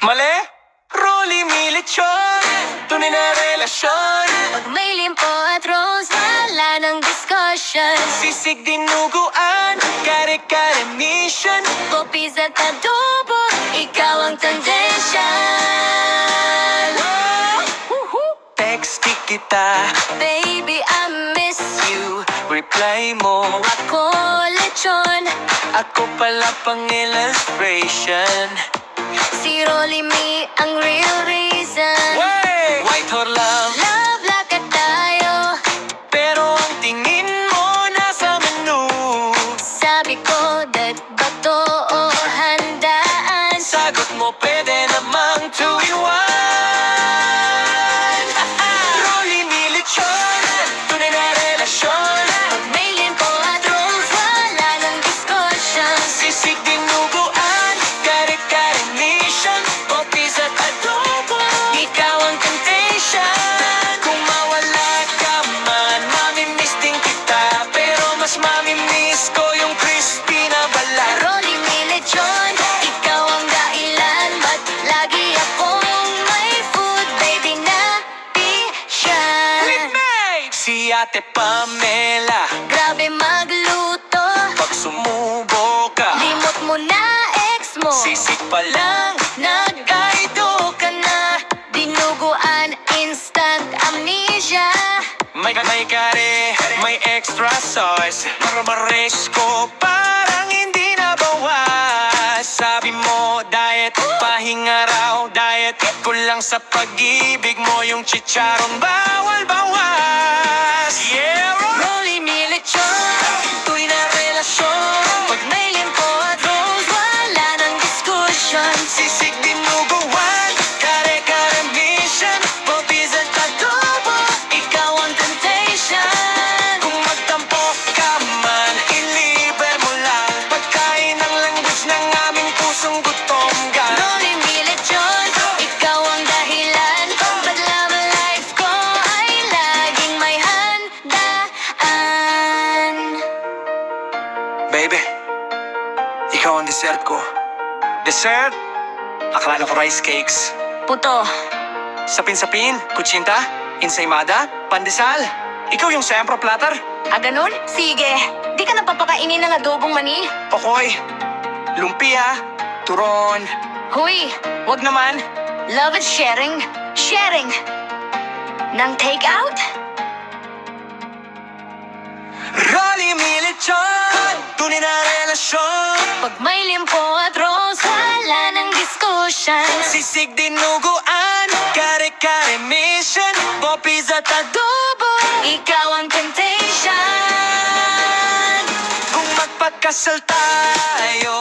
Mali? Rolly Milichon, tunay na relasyon. Pag may limpo at rose, wala ng discussion. Sisig dinuguan, kare-kare mission. Kopis at adobo, ikaw ang tendensyon. Text kita, Baby, I miss you. reply mo. Ako lechon, Ako pala pang illustration. si Rolly Me ang real reason. Wey! White hot love, Love lakad tayo. pero ang tingin mo nasa menu. Sabi ko, that ba to o handaan? Sagot mo pwede namang 2-in-1. Rolly Milichon, tunay na relasyon. Pag may limpo at rose, wala ng discussion. Sisig dinuguan, kare-kare mission. Kopis at adobo, ikaw ang temptation. Kung mawala ka man, mamimiss din kita. Pero mas mamimiss ko yung crispy na balat. Rolly Me lechon, ikaw ang dahilan. Ba't lagi akong may food, baby, na bisyan? Si Ate Pamela, Grabe magluto, pag sumubo ka, limot mo na ex mo. sisig pa lang. Nagkaido ka na, dinuguan, instant amnesia. May kare, may extra sauce. Marmares ko parang hindi na bawas. Sabi mo diet, pahinga raw diet. Kulang sa pag-ibig mo yung chicharon bawal bawas. Yeah, Rolly Me lechon, tuloy na relasyon. pag may limpo at rose, wala ng discussion. Sisig dinuguan, kare-kare mission. Bobbies at adobo, ikaw ang temptation. Kung magtampo ka man, iliber mo lang. Pagkain ng language ng aming pusong gutom ka. Rolly Me lechon, ikaw ang dahilan. Ba't lamang life ko ay laging may handaan? Baby, ikaw ang dessert ko. Dessert? Akala ko rice cakes. Puto, Sapin-sapin, kutsinta, ensaymada, pandesal. Ikaw yung sempro platter. ganun? Sige, di ka napapakainin ng adobong mani? Pokoy, lumpia, turon. Huy, Wag naman. love is sharing. Sharing. Nang take out? Rolly Milichon, tunay na relasyon. Pag may limpo at rose, wala ng discussion. Sisig dinuguan, kare-kare mission. Boppies at adobo, Ikaw ang temptation. kung magpagkasal tayo.